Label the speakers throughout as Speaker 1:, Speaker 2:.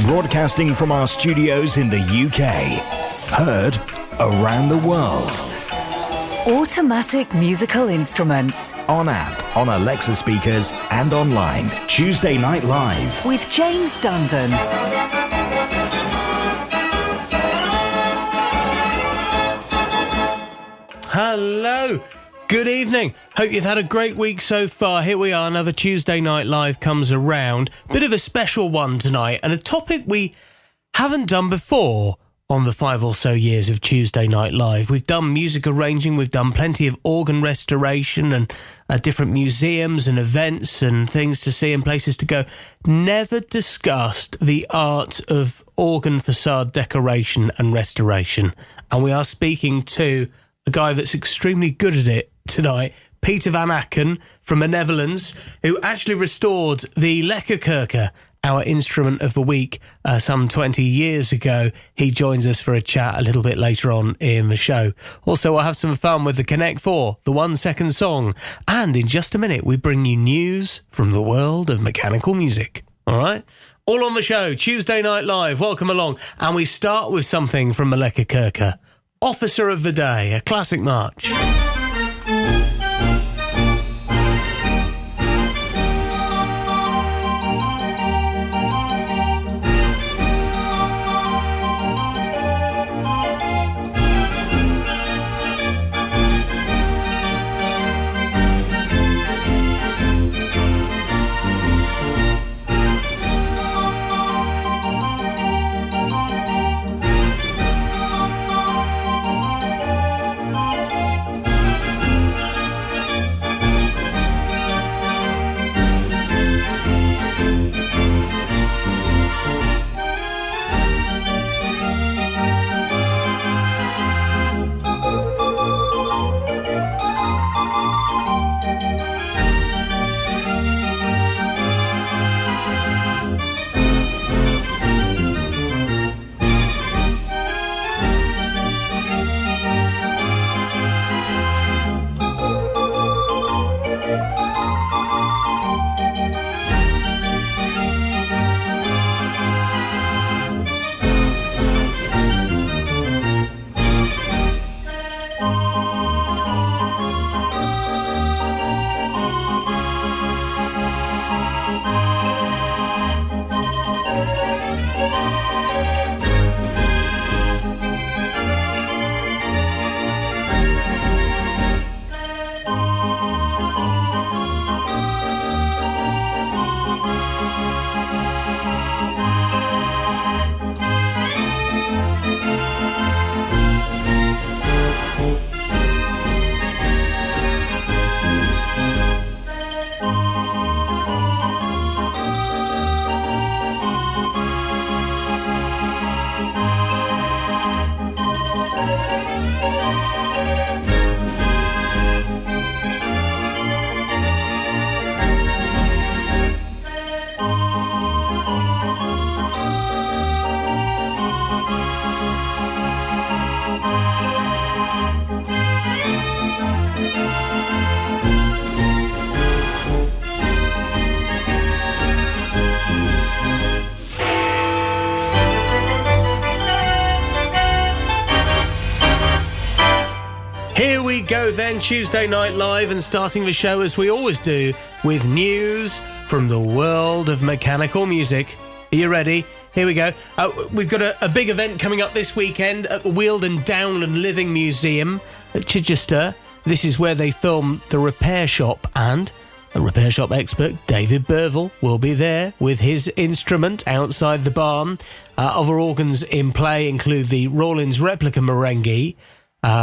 Speaker 1: Broadcasting from our studios in the UK. Heard around the world.
Speaker 2: Automatic musical instruments.
Speaker 1: On app, on Alexa speakers, and online. Tuesday Night Live.
Speaker 2: With James Dundon.
Speaker 3: Hello. Good evening. Hope you've had a great week so far. Here we are, another Tuesday Night Live comes around. Bit of a special one tonight, and a topic we haven't done before on the 5 or so years of Tuesday Night Live. We've done music arranging, we've done plenty of organ restoration and different museums and events and things to see and places to go. Never discussed the art of organ façade decoration and restoration. And we are speaking to a guy that's extremely good at it tonight, Pieter van Aken from the Netherlands, who actually restored the Lekkerkerker, our instrument of the week, some 20 years ago. He joins us for a chat a little bit later on in the show. Also, we'll have some fun with the Connect 4, the 1 second song. And in just a minute, we bring you news from the world of mechanical music. All right? All on the show, Tuesday Night Live. Welcome along. And we start with something from the Lekkerkerker. Officer of the Day, a classic march. Here we go then, Tuesday Night Live, and starting the show as we always do with news from the world of mechanical music. Are you ready? Here we go. We've got a big event coming up this weekend at the Weald and Downland Living Museum at Chichester. This is where they film The Repair Shop, and a repair shop expert, David Burville, will be there with his instrument outside the barn. Other organs in play include the Rawlins replica merengue.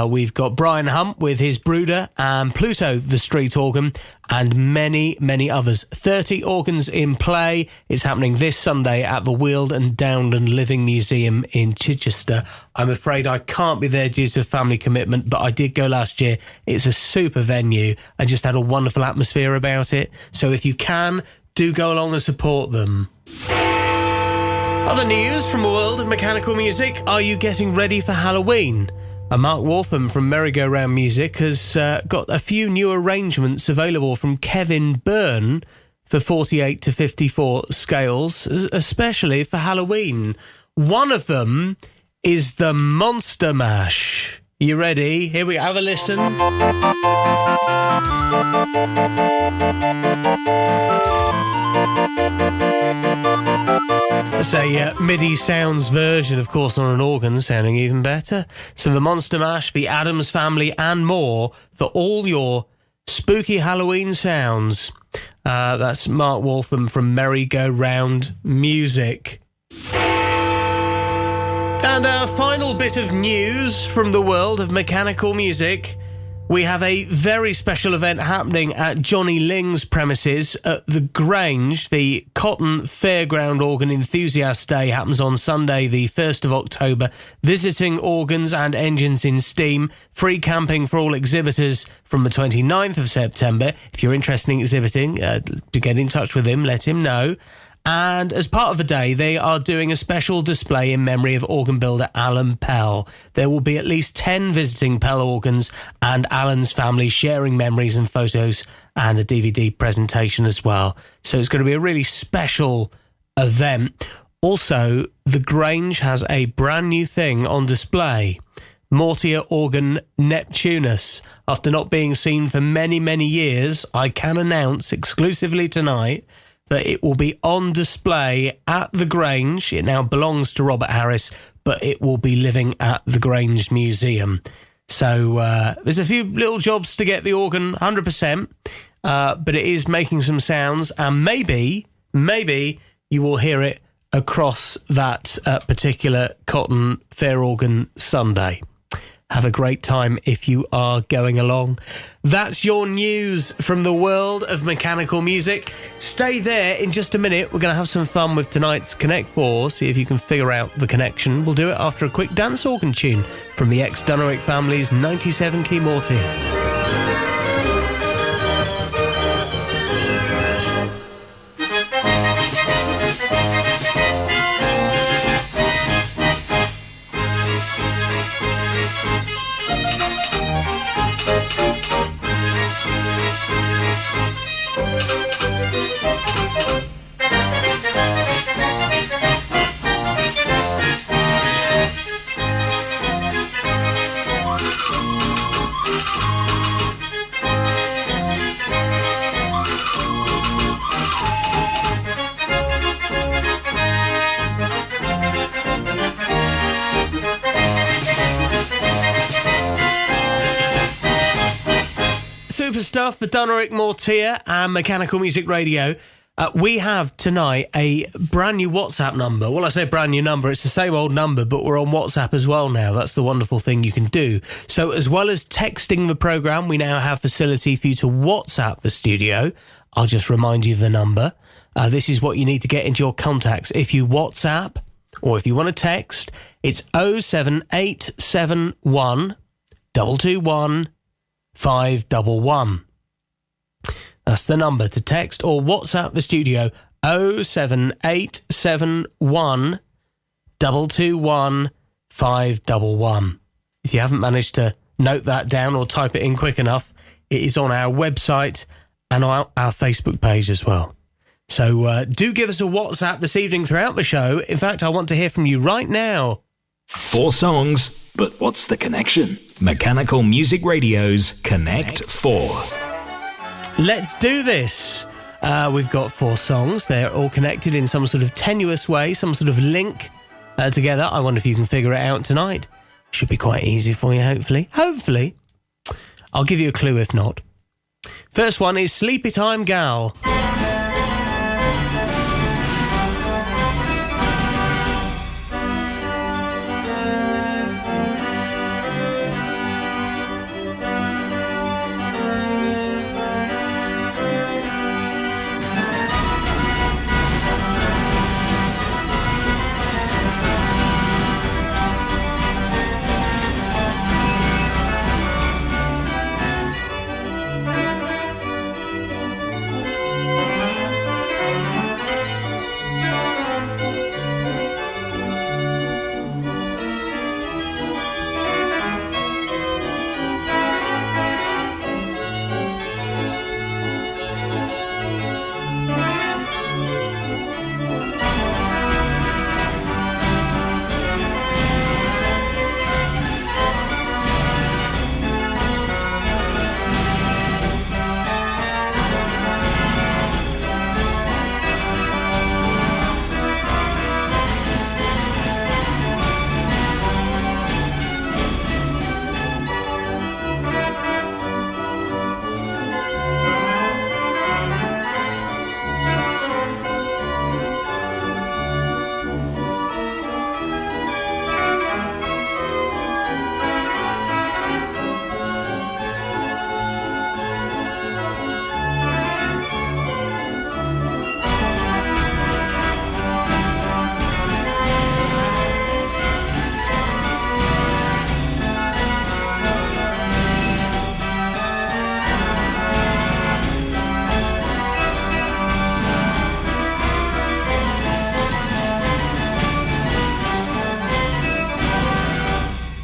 Speaker 3: We've got Brian Hunt with his Brooder and Pluto, the street organ, and many, many others. 30 organs in play. It's happening this Sunday at the Weald and Downland Living Museum in Chichester. I'm afraid I can't be there due to a family commitment, but I did go last year. It's a super venue and just had a wonderful atmosphere about it. So if you can, do go along and support them. Other news from the world of mechanical music. Are you getting ready for Halloween? Mark Waltham from Merry-Go-Round Music has got a few new arrangements available from Kevin Byrne, for 48 to 54 scales, especially for Halloween. One of them is the Monster Mash. You ready? Here we go. Have a listen. It's a MIDI sounds version, of course, on an organ, sounding even better. So the Monster Mash, the Addams Family, and more for all your spooky Halloween sounds. That's Mark Waltham from Merry Go Round Music. And our final bit of news from the world of mechanical music. We have a very special event happening at Johnny Ling's premises at the Grange. The Cotton Fairground Organ Enthusiast Day happens on Sunday, the 1st of October. Visiting organs and engines in steam. Free camping for all exhibitors from the 29th of September. If you're interested in exhibiting, to get in touch with him, let him know. And as part of the day, they are doing a special display in memory of organ builder Alan Pell. There will be at least 10 visiting Pell organs and Alan's family sharing memories and photos and a DVD presentation as well. So it's going to be a really special event. Also, the Grange has a brand new thing on display. Mortier organ Neptunus. After not being seen for many, many years, I can announce exclusively tonight that it will be on display at the Grange. It now belongs to Robert Harris, but it will be living at the Grange Museum. So there's a few little jobs to get the organ 100%, but it is making some sounds, and maybe you will hear it across that particular Cotton Fair Organ Sunday. Have a great time if you are going along. That's your news from the world of mechanical music. Stay there in just a minute. We're going to have some fun with tonight's Connect 4. See if you can figure out the connection. We'll do it after a quick dance organ tune from the ex-Dunerick family's 97-key Mortier. Super stuff for Dunerick Mortier and Mechanical Music Radio. We have tonight a brand new WhatsApp number. Well, I say brand new number, it's the same old number, but we're on WhatsApp as well now. That's the wonderful thing you can do. So as well as texting the programme, we now have facility for you to WhatsApp the studio. I'll just remind you of the number. This is what you need to get into your contacts. If you WhatsApp or if you want to text, it's 07871 221 511. That's the number to text or WhatsApp the studio. 07871 221 511. If you haven't managed to note that down or type it in quick enough, it is on our website and on our Facebook page as well. So do give us a WhatsApp this evening throughout the show. In fact, I want to hear from you right now.
Speaker 1: 4 songs, but what's the connection? Mechanical Music Radio's Connect 4.
Speaker 3: Let's do this. We've got 4 songs. They're all connected in some sort of tenuous way, some sort of link together. I wonder if you can figure it out tonight. Should be quite easy for you, hopefully. Hopefully. I'll give you a clue if not. First one is Sleepy Time Gal.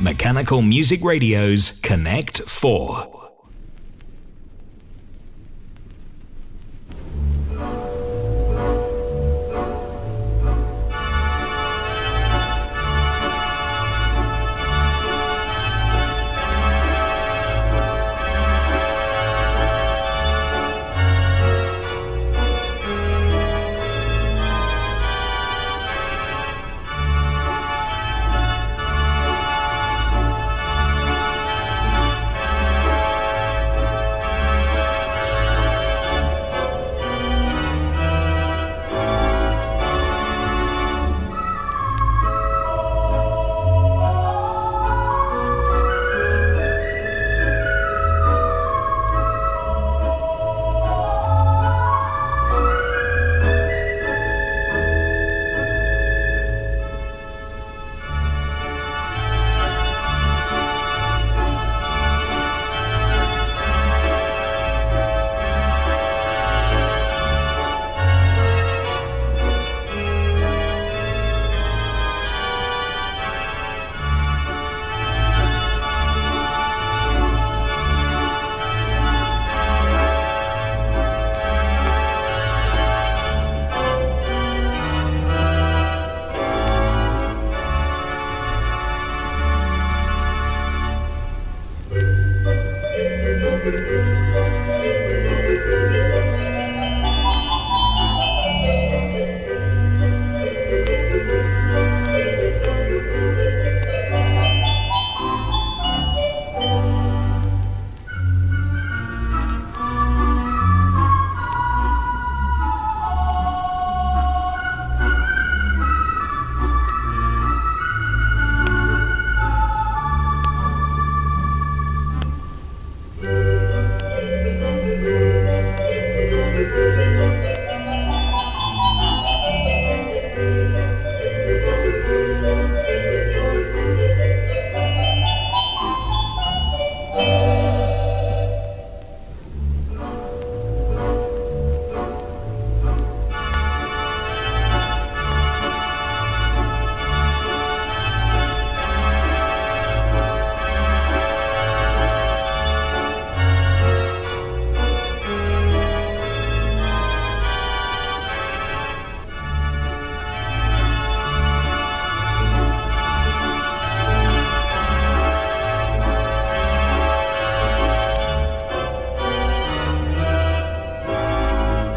Speaker 1: Mechanical Music Radio's Connect 4.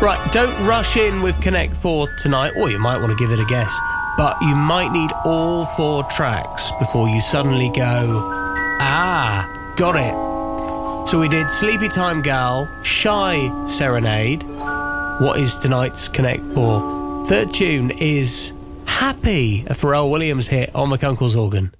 Speaker 3: Right, don't rush in with Connect 4 tonight, or you might want to give it a guess, but you might need all 4 tracks before you suddenly go, got it. So we did Sleepy Time Gal, Shy Serenade. What is tonight's Connect 4? Third tune is Happy, a Pharrell Williams hit on McUncle's organ.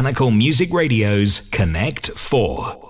Speaker 1: Mechanical Music Radio's Connect 4.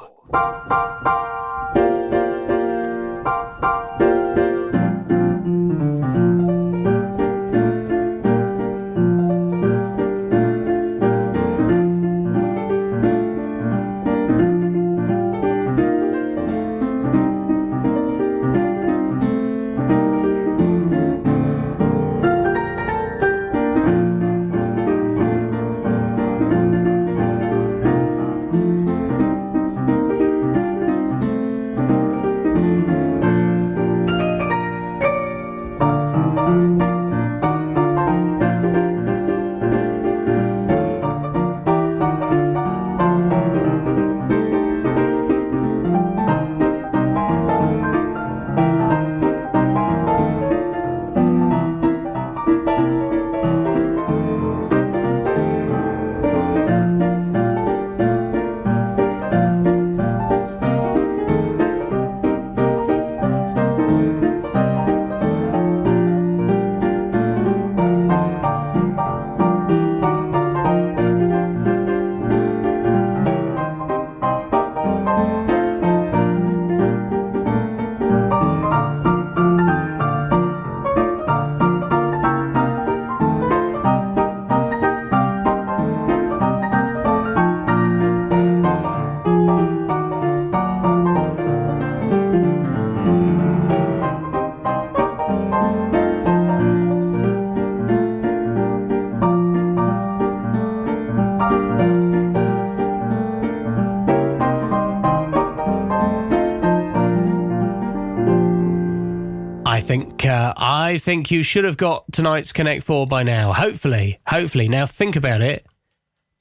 Speaker 1: I think you should have got tonight's Connect 4 by now. Hopefully. Now think about it.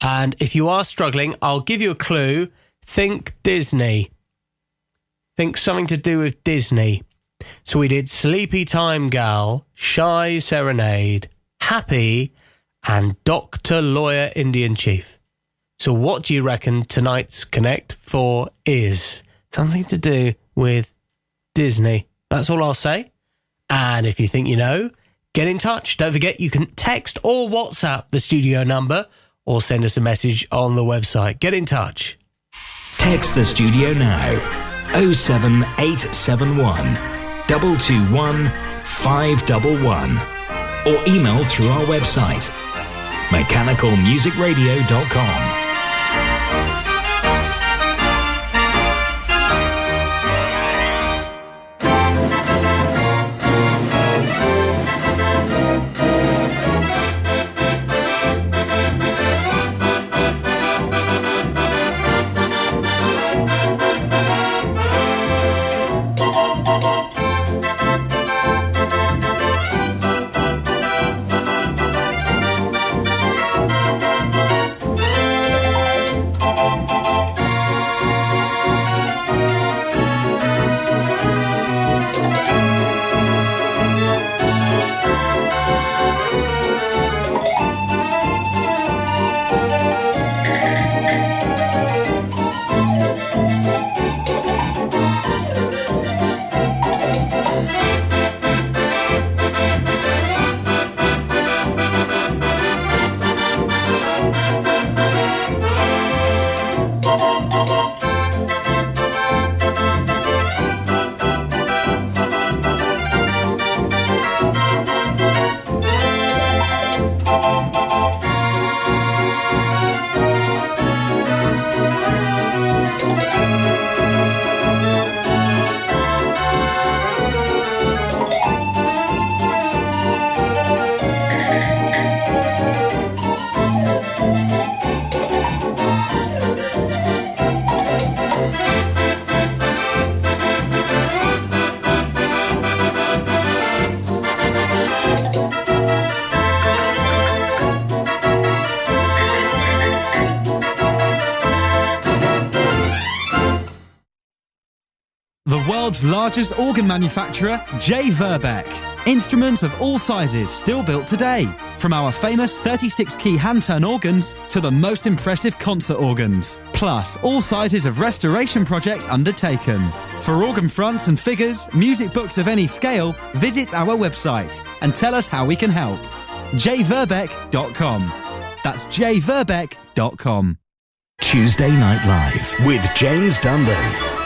Speaker 1: And if you are struggling, I'll give you a clue. Think Disney. Think something to do with Disney. So we did Sleepy Time Gal, Shy Serenade, Happy, and Doctor Lawyer Indian Chief. So what do you reckon tonight's Connect 4 is? Something to do with Disney. That's all I'll say. And if you think you know, get in touch. Don't forget you can text or WhatsApp the studio number or send us a message on the website. Get in touch. Text the studio now. 07871 221 511 or email through our website mechanicalmusicradio.com.
Speaker 4: The world's largest organ manufacturer, J. Verbeek. Instruments of all sizes still built today. From our famous 36-key hand-turn organs to the most impressive concert organs. Plus, all sizes of restoration projects undertaken. For organ fronts and figures, music books of any scale, visit our website and tell us how we can help. jverbeek.com. That's jverbeek.com. paintwork.com.
Speaker 5: Tuesday Night Live with James Dundon.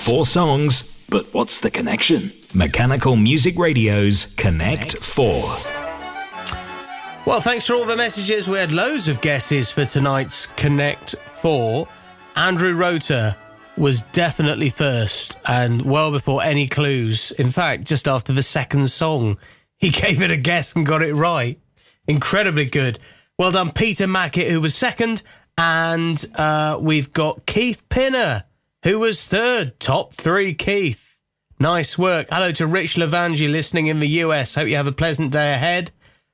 Speaker 5: Four songs, but what's the connection? Mechanical Music Radio's Connect 4.
Speaker 3: Well, thanks for all the messages. We had loads of guesses for tonight's Connect 4. Andrew Rota was definitely first and well before any clues. In fact, just after the second song, he gave it a guess and got it right. Incredibly good. Well done, Pieter van Aken, who was second. And we've got Keith Pinner, who was third. Top three, Keith. Nice work. Hello to Rich Lavangi listening in the US. Hope you have a pleasant day ahead.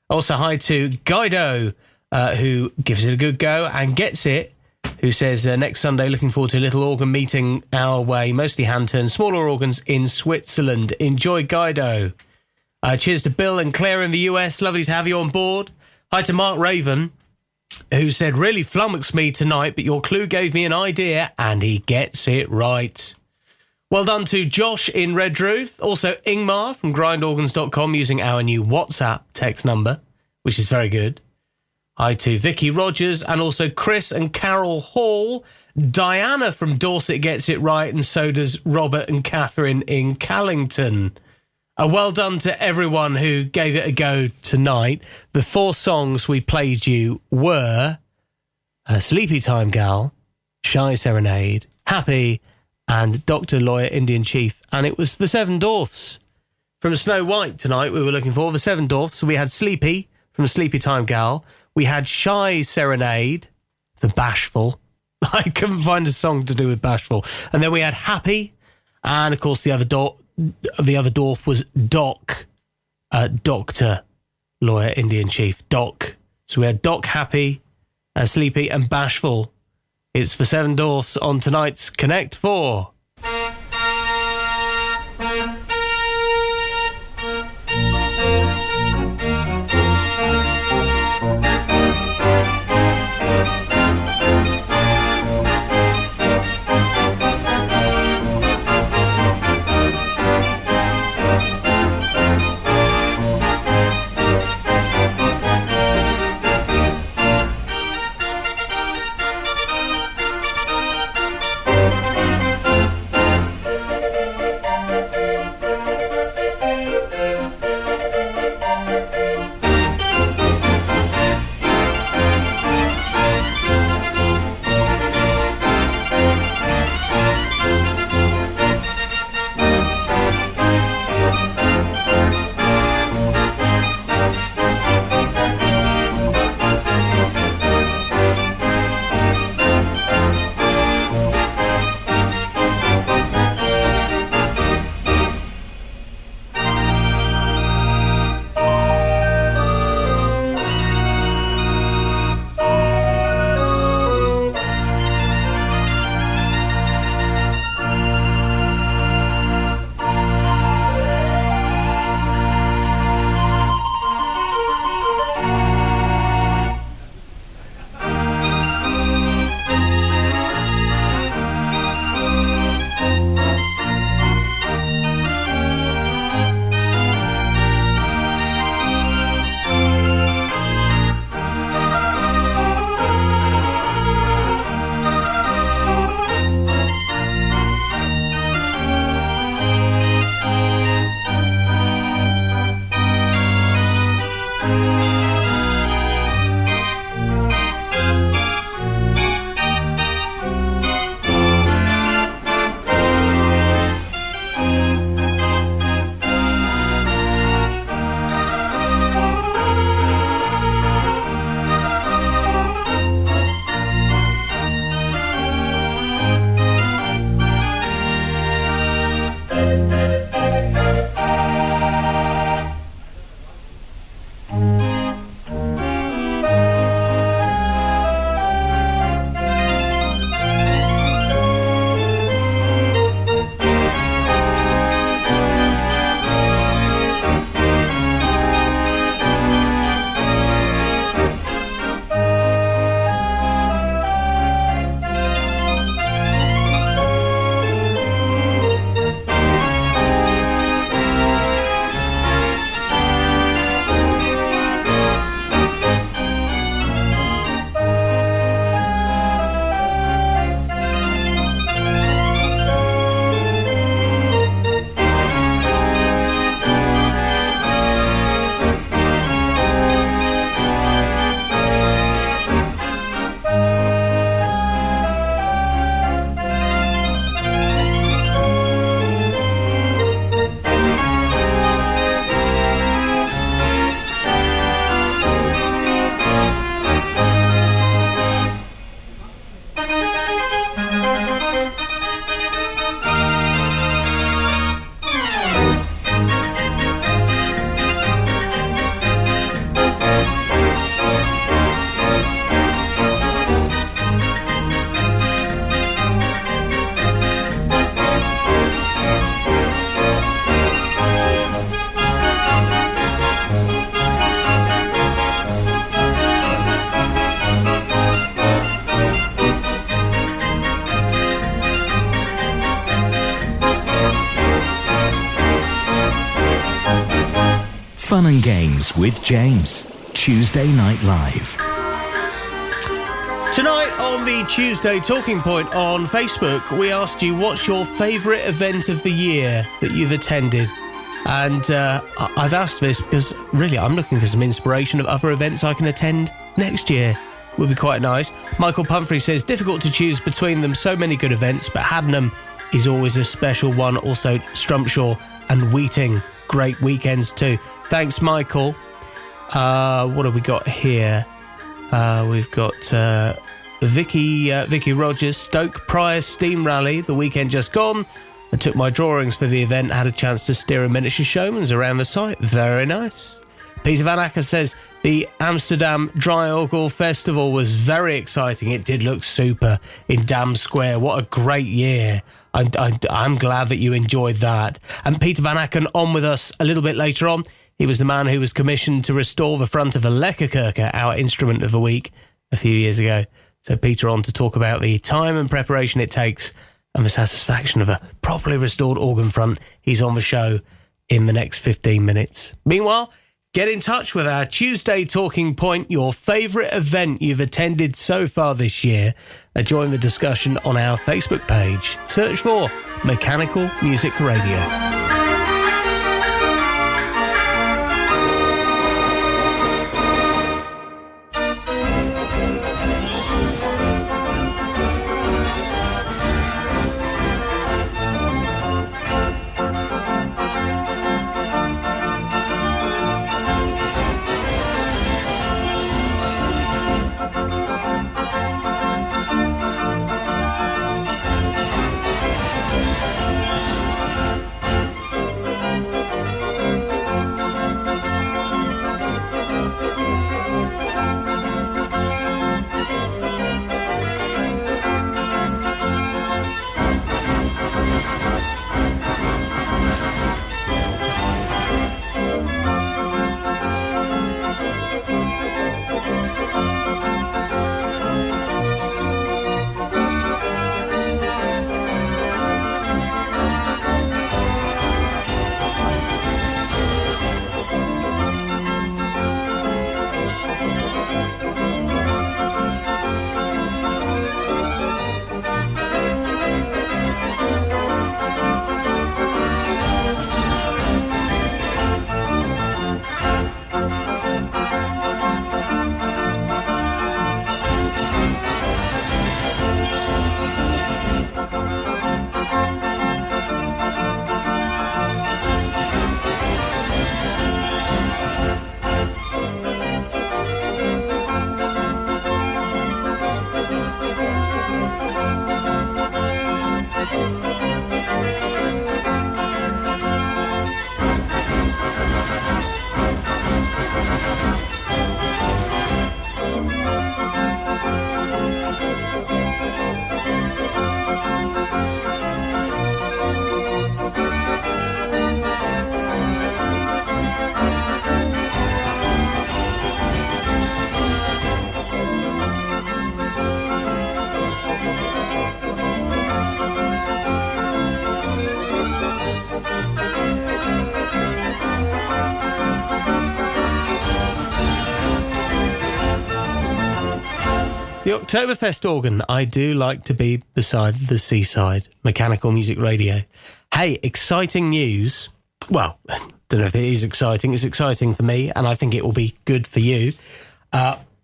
Speaker 3: Also, hi to Guido, who gives it a good go and gets it, who says, next Sunday, looking forward to a little organ meeting our way, mostly hand-turned, smaller organs in Switzerland. Enjoy, Guido. Cheers to Bill and Claire in the US. Lovely to have you on board. Hi to Mark Raven, who said, really flummoxed me tonight, but your clue gave me an idea, and he gets it right. Well done to Josh in Redruth. Also, Ingmar from grindorgans.com using our new WhatsApp text number, which is very good. Hi to Vicky Rogers and also Chris and Carol Hall. Diana from Dorset gets it right, and so does Robert and Catherine in Callington. Well done to everyone who gave it a go tonight. The four songs we played you were Sleepy Time Gal, Shy Serenade, Happy, and Dr. Lawyer Indian Chief. And it was the Seven Dwarfs from Snow White tonight we were looking for. The Seven Dwarfs. So we had Sleepy from Sleepy Time Gal. We had Shy Serenade, the Bashful. I couldn't find a song to do with Bashful. And then we had Happy. And, of course, the other dwarf was Doc, Dr. Lawyer Indian Chief, Doc. So we had Doc, Happy, Sleepy, and Bashful It's for Seven Dwarfs on tonight's Connect 4.
Speaker 5: Fun and games with James. Tuesday Night Live.
Speaker 3: Tonight on the Tuesday Talking Point on Facebook, we asked you what's your favourite event of the year that you've attended. And I've asked this because really I'm looking for some inspiration of other events I can attend next year. Would be quite nice. Michael Pumphrey says, difficult to choose between them, so many good events, but Haddenham is always a special one. Also Strumpshaw and Weeting, great weekends too. Thanks, Michael. What have we got here? We've got Vicky Rogers, Stoke Prior Steam Rally, the weekend just gone. I took my drawings for the event, had a chance to steer a miniature showman's around the site. Very nice. Pieter van Aken says, The Amsterdam Dry Orgel Festival was very exciting. It did look super in Dam Square. What a great year. I'm glad that you enjoyed that. And Pieter van Aken on with us a little bit later on. He was the man who was commissioned to restore the front of the Lekkerkerker, our instrument of the week, a few years ago. So Peter on to talk about the time and preparation it takes and the satisfaction of a properly restored organ front. He's on the show in the next 15 minutes. Meanwhile, get in touch with our Tuesday Talking Point, your favourite event you've attended so far this year, and join the discussion on our Facebook page. Search for Mechanical Music Radio. The Oktoberfest organ. I do like to be beside the seaside. Mechanical Music Radio. Hey, exciting news. Well, don't know if it is exciting. It's exciting for me, and I think it will be good for you.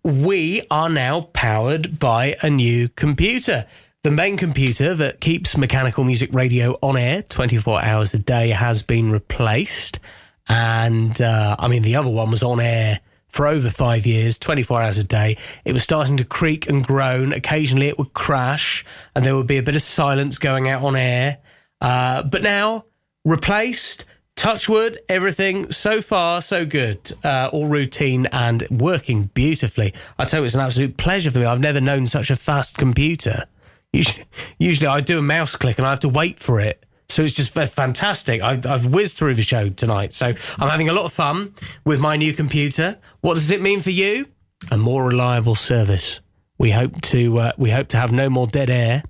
Speaker 3: We are now powered by a new computer. The main computer that keeps Mechanical Music Radio on air 24 hours a day has been replaced. And, the other one was on air for over 5 years, 24 hours a day. It was starting to creak and groan. Occasionally it would crash and there would be a bit of silence going out on air. But now, replaced, touch wood, everything so far so good. All routine and working beautifully. I tell you, it's an absolute pleasure for me. I've never known such a fast computer. Usually I do a mouse click and I have to wait for it. So it's just fantastic. I've whizzed through the show tonight. So I'm having a lot of fun with my new computer. What does it mean for you? A more reliable service. We hope to have no more dead air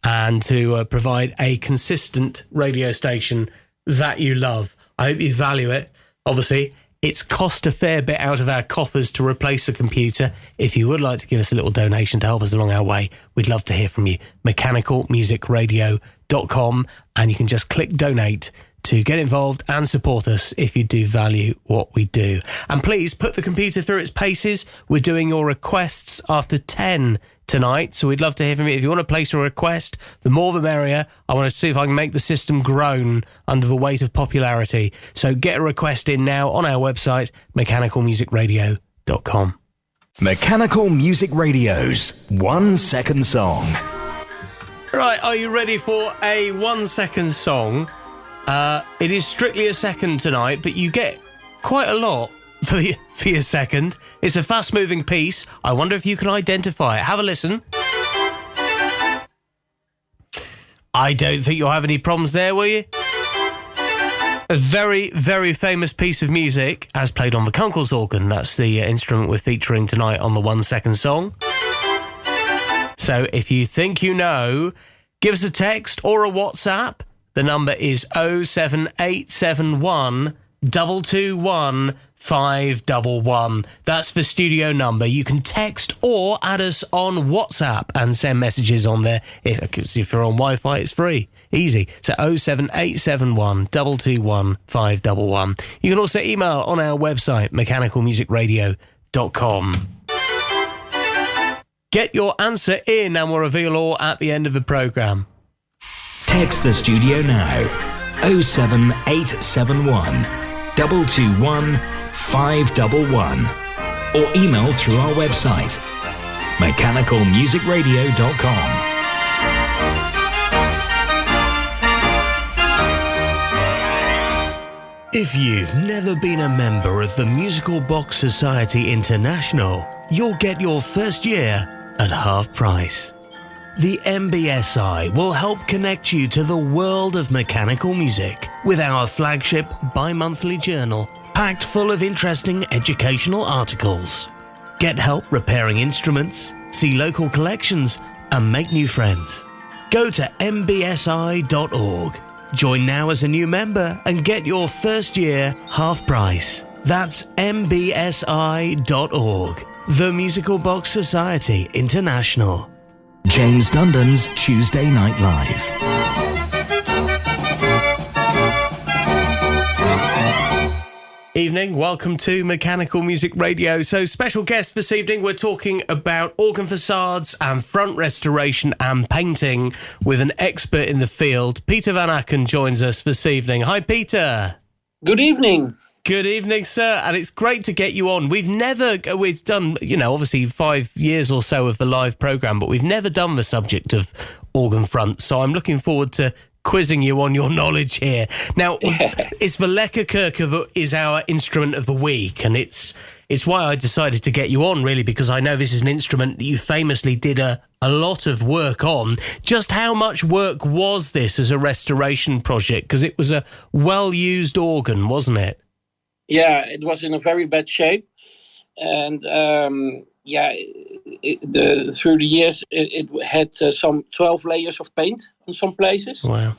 Speaker 3: and to provide a consistent radio station that you love. I hope you value it. Obviously, it's cost a fair bit out of our coffers to replace the computer. If you would like to give us a little donation to help us along our way, we'd love to hear from you. mechanicalmusicradio.com, and you can just click donate to get involved and support us if you do value what we do. And please put the computer through its paces. We're doing your requests after 10 tonight, so we'd love to hear from you. If you want to place a request, the more the merrier. I want to see if I can make the system groan under the weight of popularity. So get a request in now on our website, mechanicalmusicradio.com.
Speaker 5: Mechanical Music Radio's 1 second song.
Speaker 3: Right, are you ready for a 1 second song? It is strictly a second tonight, but you get quite a lot
Speaker 1: for your second. It's a fast-moving piece. I wonder if you can identify it. Have a listen. I don't think you'll have any problems there, will you? A very, very famous piece of music as played on the Kunkel's organ. That's the instrument we're featuring tonight on the 1 second song. So if you think you know, give us a text or a WhatsApp. The number is 07871 221 511. That's the studio number. You can text or add us on WhatsApp and send messages on there. If you're on Wi-Fi, it's free. Easy. So 07871 221 511. You can also email on our website, mechanicalmusicradio.com. Get your answer in and we'll reveal all at the end of the programme.
Speaker 5: Text the studio now. 07871 221 511. Or email through our website, mechanicalmusicradio.com.
Speaker 1: If you've never been a member of the Musical Box Society International, you'll get your first year at half price. The MBSI will help connect you to the world of mechanical music with our flagship bi-monthly journal, packed full of interesting educational articles. Get help repairing instruments, see local collections, and make new friends. Go to mbsi.org. Join now as a new member and get your first year half price. That's mbsi.org. The Musical Box Society International.
Speaker 5: James Dundon's Tuesday Night Live.
Speaker 1: Evening, welcome to Mechanical Music Radio. So, special guest this evening, we're talking about organ facades and front restoration and painting with an expert in the field. Pieter van Aken joins us this evening. Hi, Peter.
Speaker 6: Good evening.
Speaker 1: Good evening, sir, and it's great to get you on. We've done, obviously 5 years or so of the live programme, but we've never done the subject of organ fronts, so I'm looking forward to quizzing you on your knowledge here. Now, it's the Lekkerkerker that is our instrument of the week, and it's why I decided to get you on, really, because I know this is an instrument that you famously did a lot of work on. Just how much work was this as a restoration project? Because it was a well-used organ, wasn't it?
Speaker 6: Yeah, it was in a very bad shape, and through the years it had some 12 layers of paint in some places.
Speaker 1: Wow!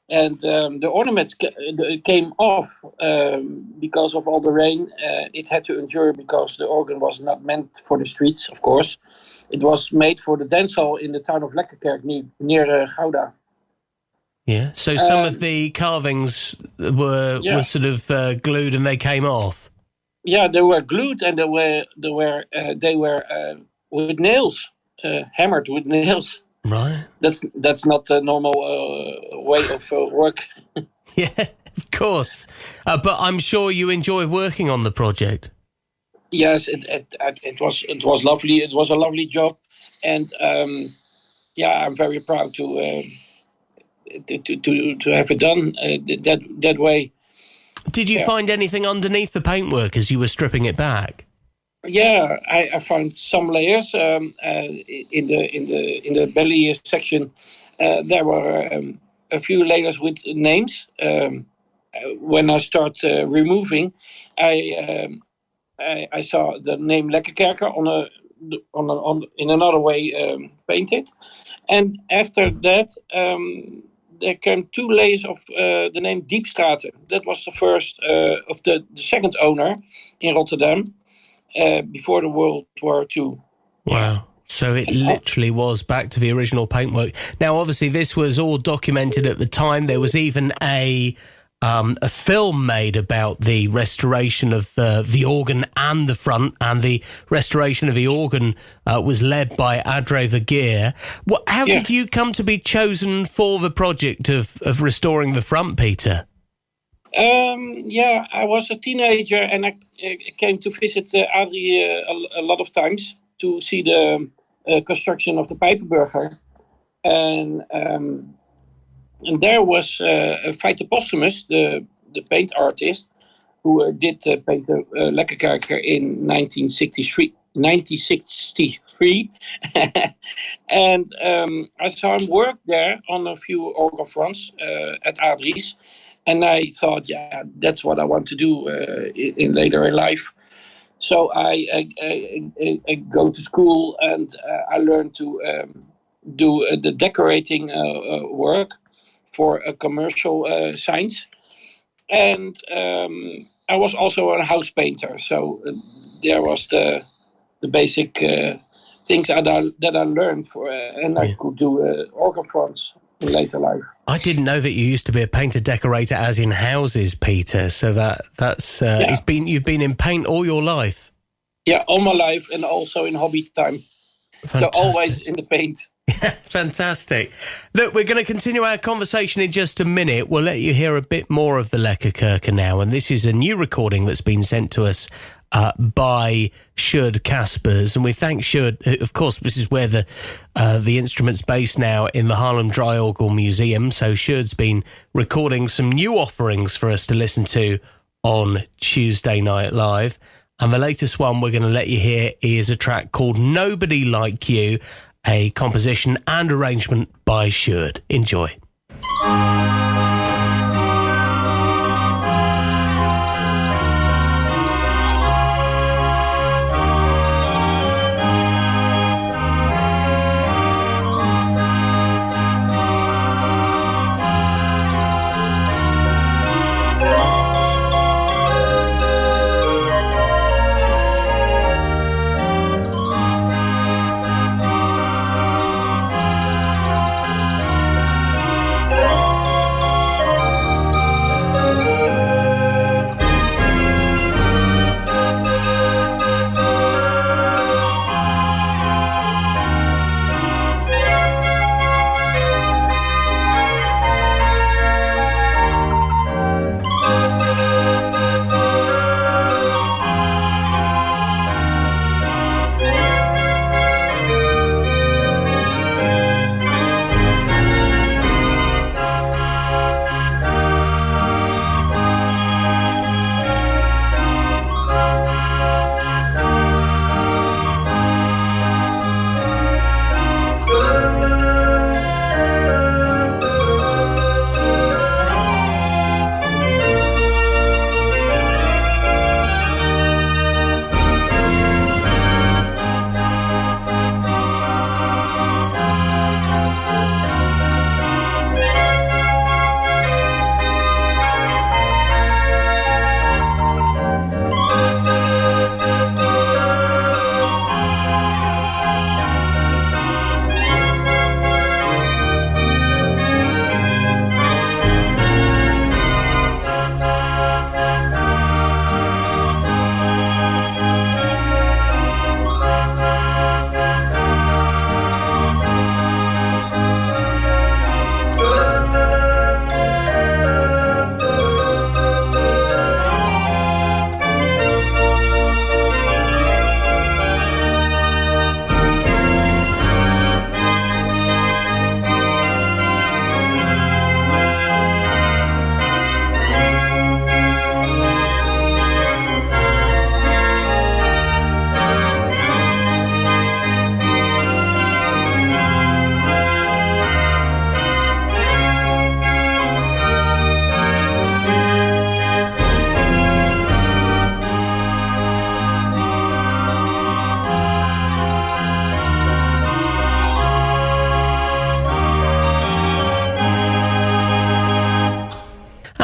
Speaker 6: And the ornaments came off because of all the rain. It had to endure because the organ was not meant for the streets. Of course, it was made for the dance hall in the town of Lekkerkerker near Gouda.
Speaker 1: Yeah, so some of the carvings were sort of glued and they came off.
Speaker 6: Yeah, they were glued and they were with nails, hammered with nails.
Speaker 1: Right.
Speaker 6: That's not a normal way of work.
Speaker 1: Yeah, of course. But I'm sure you enjoy working on the project.
Speaker 6: Yes, it was lovely. It was a lovely job, and I'm very proud to have it done that way.
Speaker 1: Did you find anything underneath the paintwork as you were stripping it back?
Speaker 6: Yeah, I found some layers in the belly section. There were a few layers with names. When I start removing, I saw the name Lekkerkerker in another way painted, and after that. There came 2 layers of the name Diepstraten. That was the first of the second owner in Rotterdam before the World War II.
Speaker 1: Wow. So it literally was back to the original paintwork. Now, obviously, this was all documented at the time. There was even a film made about the restoration of the organ and the front, and the restoration of the organ was led by Adre Vergeer. How did you come to be chosen for the project of restoring the front, Peter?
Speaker 6: I was a teenager and I came to visit Adrie a lot of times to see the construction of the Pijpenburger. And there was Feite Postumus, the paint artist, who did paint the Lekkerkerker in 1963. And I saw him work there on a few organ fronts at Adries. And I thought, yeah, that's what I want to do later in life. So I go to school and I learned to do the decorating work for a commercial signs. And I was also a house painter. So there was the basic things that I learned and I could do organ fronts in later life.
Speaker 3: I didn't know that you used to be a painter decorator, as in houses, Peter. So that's you've been in paint all your life.
Speaker 6: Yeah, all my life, and also in hobby time.
Speaker 3: Fantastic.
Speaker 6: So always in the paint.
Speaker 3: Fantastic. Look, we're going to continue our conversation in just a minute. We'll let you hear a bit more of the Lekkerkerker now, and this is a new recording that's been sent to us by Sjoerd Caspers, and we thank Sjoerd. Of course, this is where the instrument's based now, in the Haarlem Draaiorgel Museum. So Sjoerd's been recording some new offerings for us to listen to on Tuesday Night Live. And the latest one we're going to let you hear is a track called Nobody Like You, a composition and arrangement by Sjoerd. Enjoy.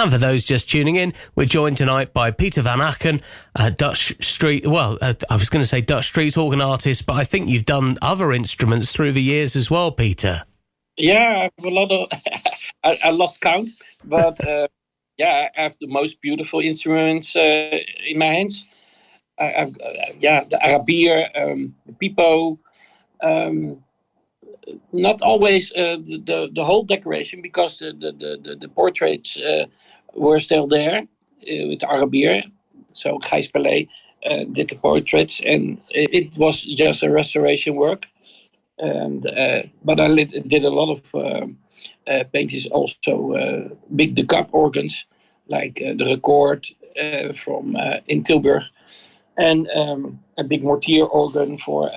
Speaker 3: And for those just tuning in, we're joined tonight by Pieter van Aken, Dutch street organ artist, but I think you've done other instruments through the years as well, Peter.
Speaker 6: Yeah, I have a lot of... I lost count, but I have the most beautiful instruments in my hands. The Arabier, the Pipo, not always the whole decoration, because the portraits were still there with the Arabier. So Gijs Palais did the portraits, and it was just a restoration work. And but I did a lot of paintings also, big the cup organs like the Record, from in Tilburg, and a big mortier organ for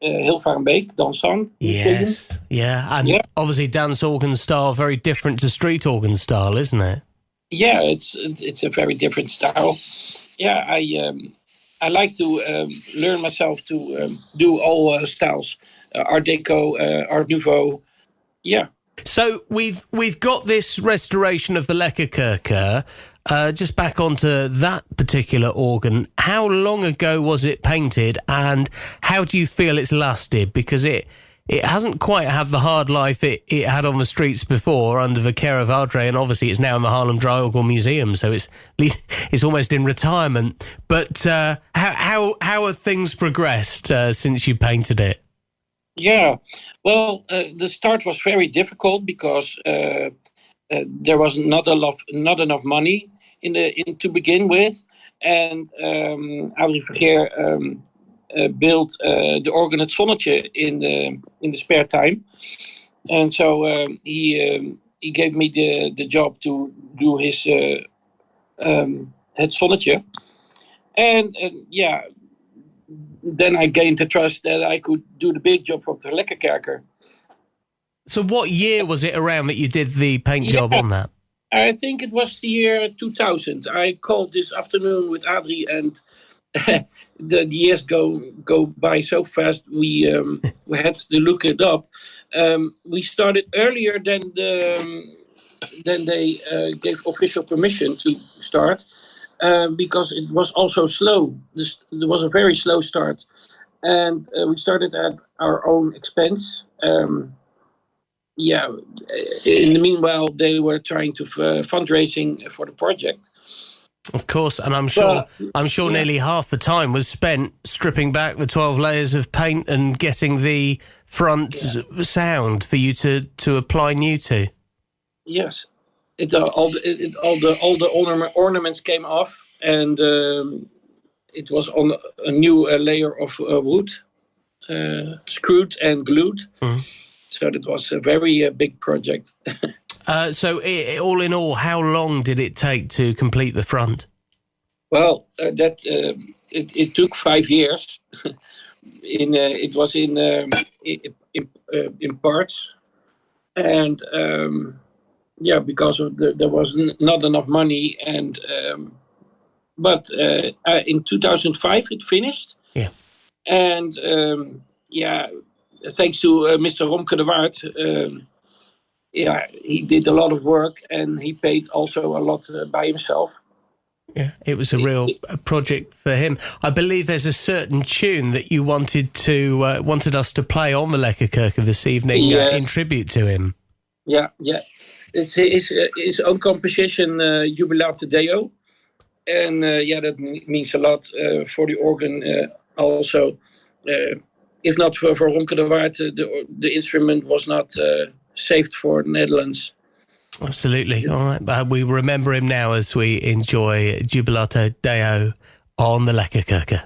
Speaker 6: Hilvarenbeek, Dansan.
Speaker 3: Yes, yeah, and obviously dance organ style very different to street organ style, isn't it?
Speaker 6: Yeah, it's a very different style. Yeah, I like to learn myself to do all styles, Art Deco, Art Nouveau. Yeah.
Speaker 3: So we've got this restoration of the Lekkerkerker. Just back onto that particular organ. How long ago was it painted, and how do you feel it's lasted? Because it hasn't quite had the hard life it had on the streets before under the care of Audrey, and obviously it's now in the Haarlem Dry Organ Museum, so it's almost in retirement. But how have things progressed since you painted it?
Speaker 6: Yeah, well, the start was very difficult because there was not enough money to begin with, and Adrie Vergeer built the organ Het Zonnetje in the spare time, and so he gave me the job to do his Het Zonnetje, and yeah. Then I gained the trust that I could do the big job from the Lekkerkerker.
Speaker 3: So what year was it around that you did the paint job on that?
Speaker 6: I think it was the year 2000. I called this afternoon with Adrie, and the years go by so fast. We had to look it up. We started earlier than they gave official permission to start. Because it was also slow. There was a very slow start. And we started at our own expense. In the meanwhile, they were trying to fundraising for the project.
Speaker 3: Of course, and I'm sure nearly half the time was spent stripping back the 12 layers of paint and getting the front sound for you to apply new to.
Speaker 6: Yes. All the ornaments came off, and it was on a new layer of wood, screwed and glued. Mm-hmm. So it was a very big project.
Speaker 3: So all in all, how long did it take to complete the front?
Speaker 6: Well, it took 5 years. It was in parts, and. Because there was not enough money, and but in 2005 it finished. Yeah, and thanks to Mr. Romke de Waard, he did a lot of work, and he paid also a lot by himself.
Speaker 3: Yeah, it was a real project for him. I believe there's a certain tune that you wanted us to play on the Lekkerkerker this evening in tribute to him.
Speaker 6: Yeah. It's his own composition, Jubilate Deo. And that means a lot for the organ also. If not for Romke de Waard, the instrument was not saved for the Netherlands.
Speaker 3: Absolutely. All right. We remember him now as we enjoy Jubilate Deo on the Lekkerkerker.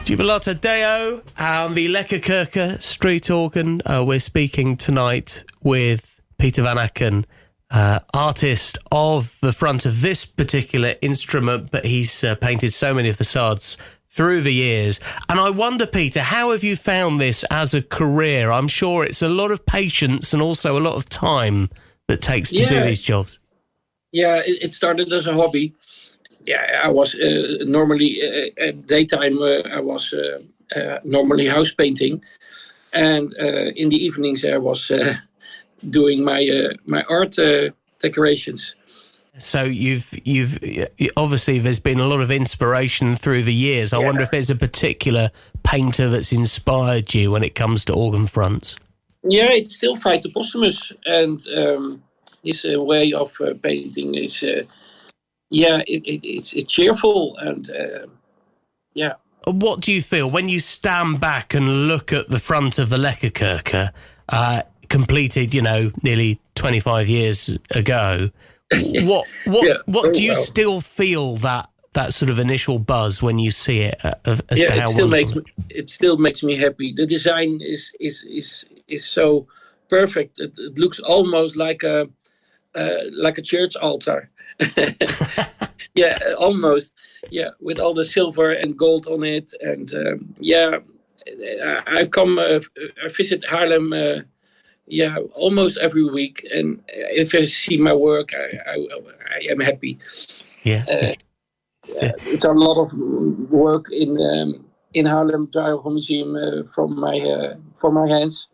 Speaker 1: Jubilata Deo and the Lekkerkerker street organ. We're speaking tonight with Pieter van Aken, artist of the front of this particular instrument, but he's painted so many facades through the years. And I wonder, Peter, how have you found this as a career? I'm sure it's a lot of patience and also a lot of time that takes to do these jobs.
Speaker 6: Yeah, it started as a hobby. Yeah, I was normally at daytime. I was normally house painting, and in the evenings I was doing my art decorations.
Speaker 1: So you've obviously there's been a lot of inspiration through the years. I wonder if there's a particular painter that's inspired you when it comes to organ fronts.
Speaker 6: Yeah, it's still Phytopotamus, and his way of painting is. It's cheerful and
Speaker 1: What do you feel when you stand back and look at the front of the Lekkerkerker, completed, nearly 25 years ago? What do you still feel that sort of initial buzz when you see it?
Speaker 6: It still makes me happy. The design is so perfect. It looks almost like a church altar. Yeah, almost. Yeah, with all the silver and gold on it, and I visit Haarlem. Almost every week, and if I see my work, I am happy. It's a lot of work in Haarlem Draaihorgel Museum from my hands.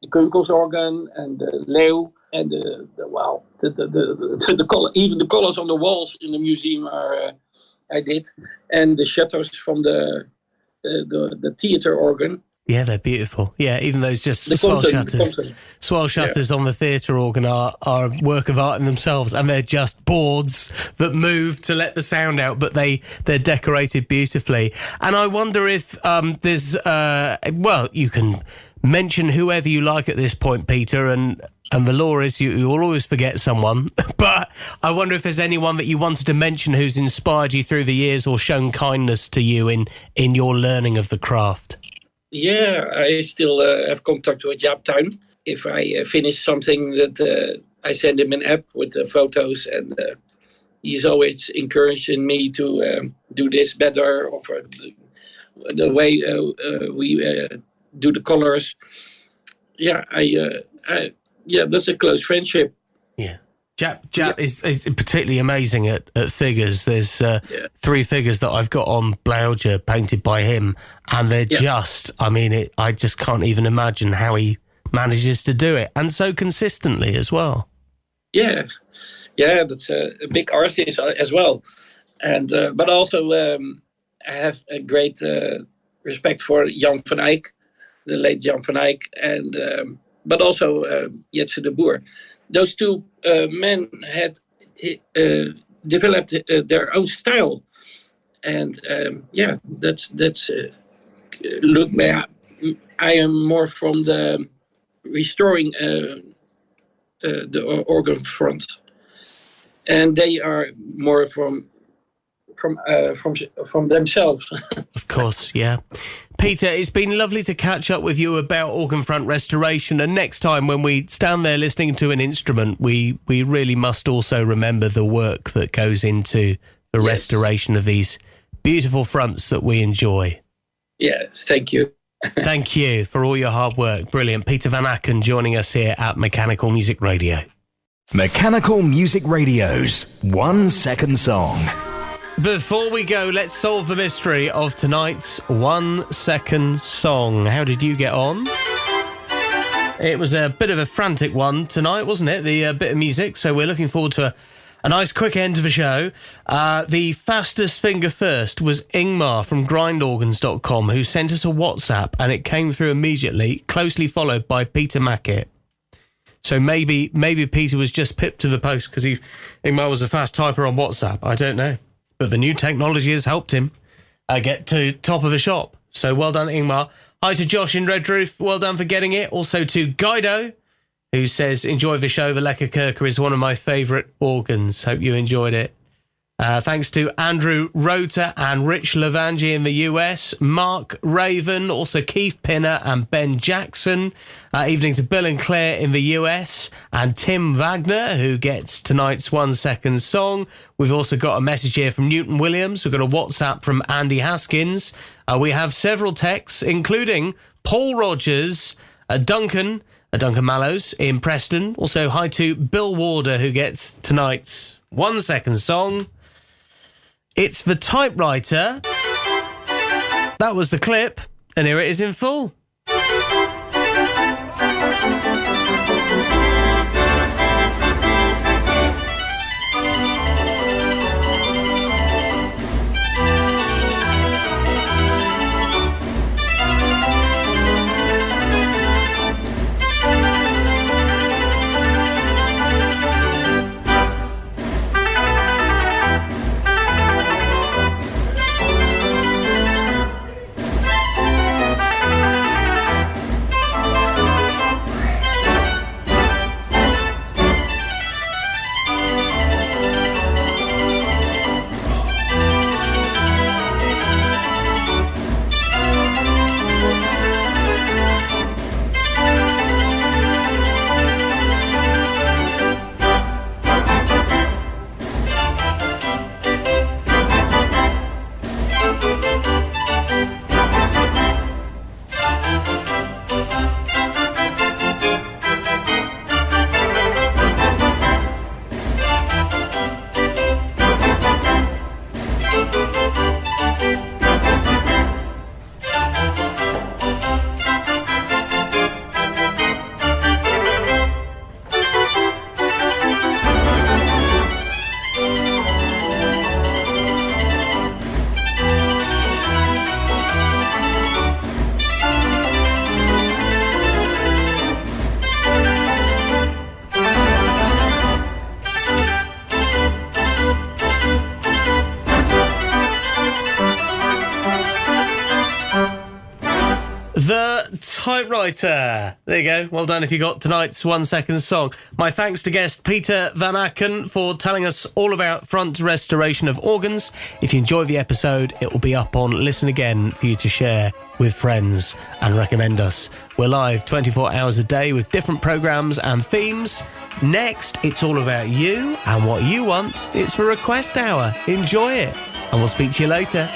Speaker 6: The Kunkels organ and the Leeuw. And the color, even the colors on the walls in the museum are I did, and the shutters from the theater organ.
Speaker 1: Yeah, they're beautiful. Yeah, even those just swell shutters on the theatre organ are a work of art in themselves, and they're just boards that move to let the sound out, but they're decorated beautifully. And I wonder if there's you can mention whoever you like at this point, Peter, and the law is you will always forget someone. But I wonder if there's anyone that you wanted to mention who's inspired you through the years or shown kindness to you in your learning of the craft.
Speaker 6: Yeah, I still have contact with Jaap Tuin. If I finish something, that I send him an app with the photos, and he's always encouraging me to do this better, or the way we do the colors. Yeah, that's a close friendship.
Speaker 1: Yeah. Jaap is particularly amazing at figures. There's 3 figures that I've got on Blauger painted by him, and they're I just can't even imagine how he manages to do it, and so consistently as well. Yeah,
Speaker 6: that's a big artist as well. And but also I have a great respect for Jan van Eyck, the late Jan van Eyck, and but also Jetse de Boer. Those two men had developed their own style, and that's look. I am more from the restoring the organ front, and they are more from themselves.
Speaker 1: Of course, yeah. Peter, it's been lovely to catch up with you about organ front restoration, and next time when we stand there listening to an instrument, we really must also remember the work that goes into the restoration of these beautiful fronts that we enjoy.
Speaker 6: Yes, thank you.
Speaker 1: Thank you for all your hard work. Brilliant. Pieter van Aken joining us here at Mechanical Music Radio.
Speaker 5: Mechanical Music Radio's 1 Second Song.
Speaker 1: Before we go, let's solve the mystery of tonight's 1 second song. How did you get on? It was a bit of a frantic one tonight, wasn't it? The bit of music. So we're looking forward to a nice quick end to the show. The fastest finger first was Ingmar from grindorgans.com, who sent us a WhatsApp, and it came through immediately, closely followed by Pieter van Aken. So maybe Peter was just pipped to the post because Ingmar was a fast typer on WhatsApp. I don't know. But the new technology has helped him get to top of the shop. So well done, Ingmar. Hi to Josh in Redroof. Well done for getting it. Also to Guido, who says, enjoy the show. The Lekkerkerker is one of my favourite organs. Hope you enjoyed it. Thanks to Andrew Rota and Rich Lavangi in the US, Mark Raven, also Keith Pinner and Ben Jackson. Evening to Bill and Claire in the US, and Tim Wagner, who gets tonight's 1 second song. We've also got a message here from Newton Williams. We've got a WhatsApp from Andy Haskins. We have several texts, including Paul Rogers, Duncan Mallows in Preston. Also, hi to Bill Warder, who gets tonight's 1 second song. It's the typewriter. That was the clip, and here it is in full. The Typewriter. There you go. Well done if you got tonight's 1 second song. My thanks to guest Pieter van Aken for telling us all about front restoration of organs. If you enjoyed the episode, it will be up on Listen Again for you to share with friends and recommend us. We're live 24 hours a day with different programmes and themes. Next, it's all about you and what you want. It's for Request Hour. Enjoy it. And we'll speak to you later.